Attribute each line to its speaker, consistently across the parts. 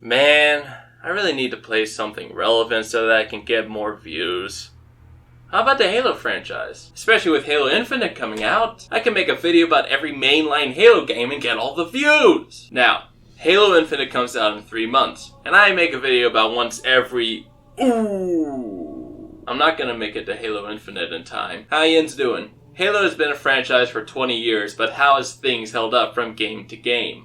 Speaker 1: Man, I really need to play something relevant so that I can get more views. How about the Halo franchise? Especially with Halo Infinite coming out, I can make a video about every mainline Halo game and get all the views! Now, Halo Infinite comes out in 3 months, and I make a video about once every... Ooh! I'm not gonna make it to Halo Infinite in time. How yin's doing? Halo has been a franchise for 20 years, but how has things held up from game to game?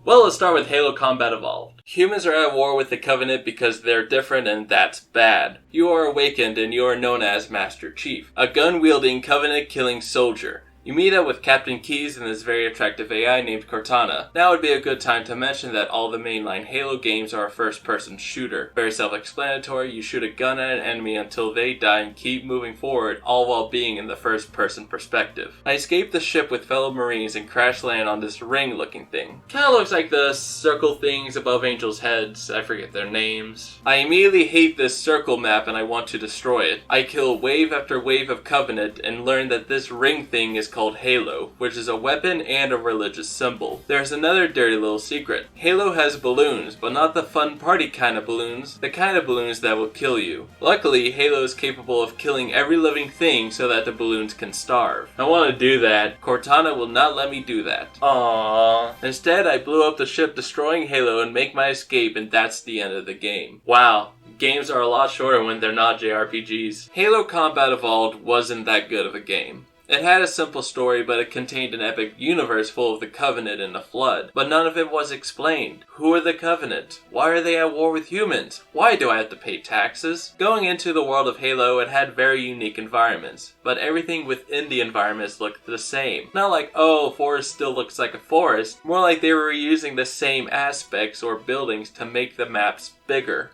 Speaker 1: Well, let's start with Halo Combat Evolved. Humans are at war with the Covenant because they're different and that's bad. You are awakened and you are known as Master Chief, a gun-wielding, Covenant-killing soldier. You meet up with Captain Keyes and this very attractive AI named Cortana. Now would be a good time to mention that all the mainline Halo games are a first-person shooter. Very self-explanatory, you shoot a gun at an enemy until they die and keep moving forward, all while being in the first-person perspective. I escaped the ship with fellow Marines and crash land on this ring-looking thing. Kinda looks like the circle things above Angels' heads, I forget their names. I immediately hate this circle map and I want to destroy it. I kill wave after wave of Covenant and learn that this ring thing is called Halo, which is a weapon and a religious symbol. There's another dirty little secret. Halo has balloons, but not the fun party kind of balloons, the kind of balloons that will kill you. Luckily, Halo is capable of killing every living thing so that the balloons can starve. I want to do that. Cortana will not let me do that. Aww. Instead, I blew up the ship destroying Halo and make my escape, and that's the end of the game. Wow. Games are a lot shorter when they're not JRPGs. Halo Combat Evolved wasn't that good of a game. It had a simple story, but it contained an epic universe full of the Covenant and the Flood. But none of it was explained. Who are the Covenant? Why are they at war with humans? Why do I have to pay taxes? Going into the world of Halo, it had very unique environments. But everything within the environments looked the same. Not like, oh, forest still looks like a forest. More like they were reusing the same aspects or buildings to make the maps bigger.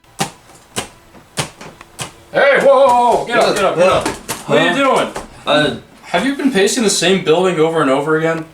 Speaker 2: Hey, whoa! Get up! What are you doing? Have you been pacing the same building over and over again?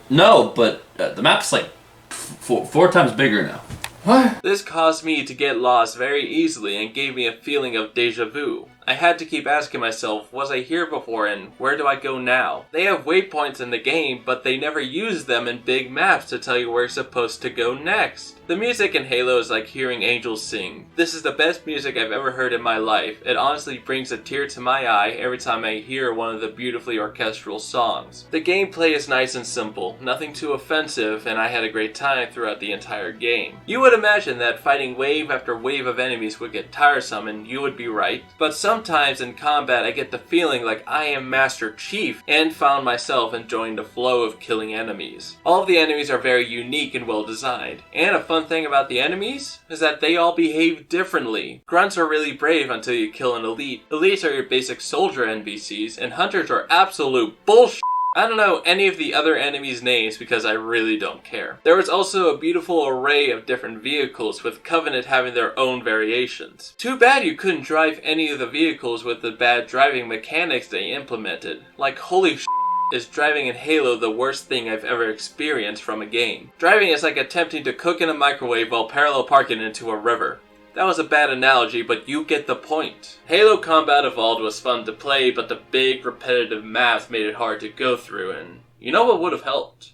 Speaker 3: No, but the map's like four times bigger now.
Speaker 2: What?
Speaker 1: This caused me to get lost very easily and gave me a feeling of deja vu. I had to keep asking myself, was I here before and where do I go now? They have waypoints in the game, but they never use them in big maps to tell you where you're supposed to go next. The music in Halo is like hearing angels sing. This is the best music I've ever heard in my life. It honestly brings a tear to my eye every time I hear one of the beautifully orchestral songs. The gameplay is nice and simple, nothing too offensive, and I had a great time throughout the entire game. You would imagine that fighting wave after wave of enemies would get tiresome, and you would be right, but sometimes in combat I get the feeling like I am Master Chief and found myself enjoying the flow of killing enemies. All of the enemies are very unique and well designed, and a fun thing about the enemies is that they all behave differently. Grunts are really brave until you kill an elite. Elites are your basic soldier NPCs, and hunters are absolute bullshit. I don't know any of the other enemies' names because I really don't care. There was also a beautiful array of different vehicles, with Covenant having their own variations. Too bad you couldn't drive any of the vehicles with the bad driving mechanics they implemented. Like, holy shit. Is driving in Halo the worst thing I've ever experienced from a game. Driving is like attempting to cook in a microwave while parallel parking into a river. That was a bad analogy, but you get the point. Halo Combat Evolved was fun to play, but the big repetitive math made it hard to go through, and you know what would have helped?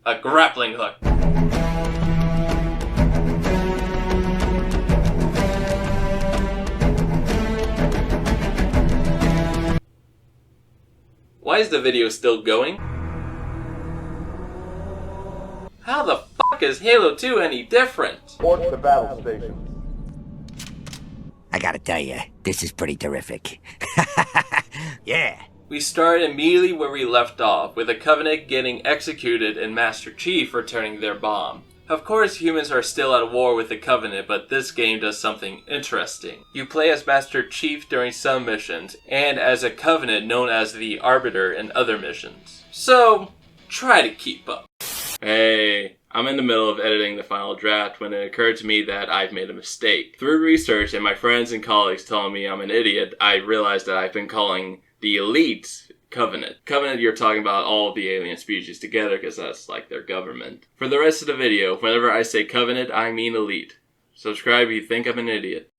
Speaker 1: A grappling hook. Why is the video still going? How the fuck is Halo 2 any different?
Speaker 4: Report to battle station.
Speaker 5: I gotta tell you, this is pretty terrific. Yeah.
Speaker 1: We start immediately where we left off, with the Covenant getting executed and Master Chief returning their bomb. Of course, humans are still at war with the Covenant, but this game does something interesting. You play as Master Chief during some missions, and as a Covenant known as the Arbiter in other missions. So, try to keep up. Hey, I'm in the middle of editing the final draft when it occurred to me that I've made a mistake. Through research and my friends and colleagues telling me I'm an idiot, I realized that I've been calling the elites Covenant. Covenant, you're talking about all of the alien species together because that's like their government. For the rest of the video, whenever I say Covenant, I mean elite. Subscribe if you think I'm an idiot.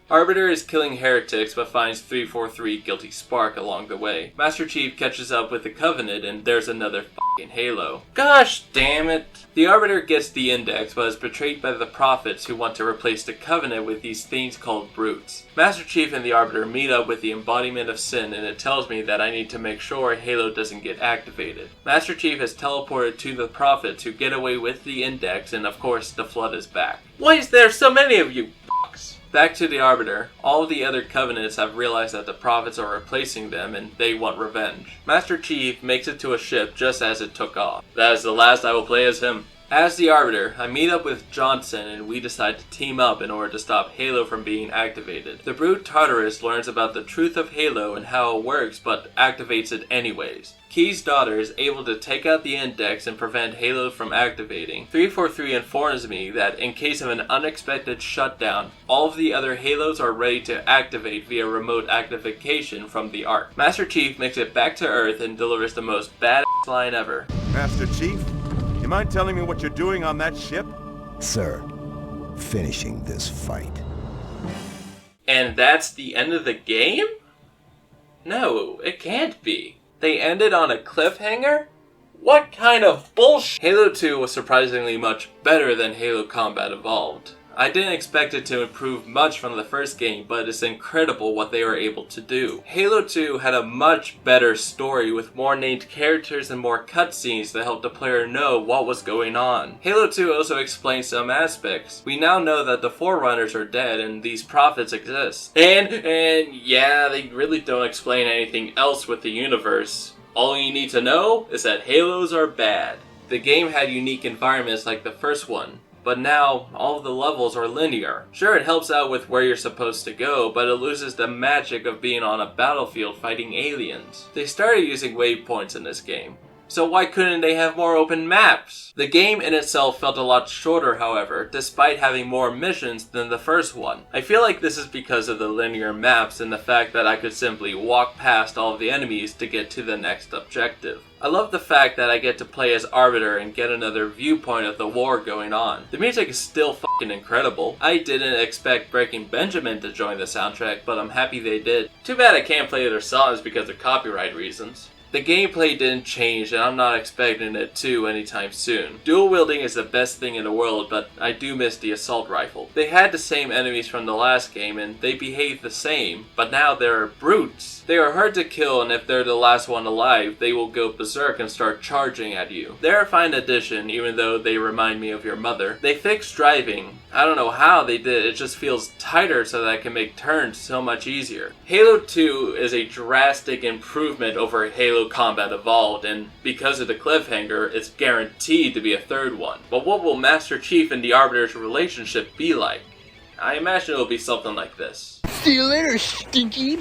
Speaker 1: Arbiter is killing heretics but finds 343 Guilty Spark along the way. Master Chief catches up with the Covenant and there's another fucking Halo. Gosh damn it. The Arbiter gets the Index but is betrayed by the Prophets who want to replace the Covenant with these things called brutes. Master Chief and the Arbiter meet up with the embodiment of sin and it tells me that I need to make sure Halo doesn't get activated. Master Chief has teleported to the Prophets who get away with the Index and of course the Flood is back. Why is there so many of you fucks? Back to the Arbiter, all of the other Covenants have realized that the Prophets are replacing them and they want revenge. Master Chief makes it to a ship just as it took off. That is the last I will play as him. As the Arbiter, I meet up with Johnson and we decide to team up in order to stop Halo from being activated. The Brute Tartarus learns about the truth of Halo and how it works but activates it anyways. Key's daughter is able to take out the Index and prevent Halo from activating. 343 informs me that in case of an unexpected shutdown, all of the other Halos are ready to activate via remote activation from the Ark. Master Chief makes it back to Earth and delivers the most badass line ever.
Speaker 4: Master Chief, you mind telling me what you're doing on that ship?
Speaker 6: Sir, finishing this fight.
Speaker 1: And that's the end of the game? No, it can't be. They ended on a cliffhanger? What kind of bullshit? Halo 2 was surprisingly much better than Halo Combat Evolved. I didn't expect it to improve much from the first game, but it's incredible what they were able to do. Halo 2 had a much better story with more named characters and more cutscenes that helped the player know what was going on. Halo 2 also explains some aspects. We now know that the Forerunners are dead and these prophets exist. And yeah, they really don't explain anything else with the universe. All you need to know is that Halos are bad. The game had unique environments like the first one, but now all of the levels are linear. Sure, it helps out with where you're supposed to go, but it loses the magic of being on a battlefield fighting aliens. They started using waypoints in this game, so why couldn't they have more open maps? The game in itself felt a lot shorter, however, despite having more missions than the first one. I feel like this is because of the linear maps and the fact that I could simply walk past all of the enemies to get to the next objective. I love the fact that I get to play as Arbiter and get another viewpoint of the war going on. The music is still fucking incredible. I didn't expect Breaking Benjamin to join the soundtrack, but I'm happy they did. Too bad I can't play their songs because of copyright reasons. The gameplay didn't change and I'm not expecting it to anytime soon. Dual wielding is the best thing in the world, but I do miss the assault rifle. They had the same enemies from the last game and they behave the same, but now they're brutes. They are hard to kill and if they're the last one alive, they will go berserk and start charging at you. They're a fine addition even though they remind me of your mother. They fixed driving. I don't know how they did, it just feels tighter so that I can make turns so much easier. Halo 2 is a drastic improvement over Halo Combat Evolved, and because of the cliffhanger, it's guaranteed to be a third one. But what will Master Chief and the Arbiter's relationship be like? I imagine it will be something like this.
Speaker 7: See you later, stinky.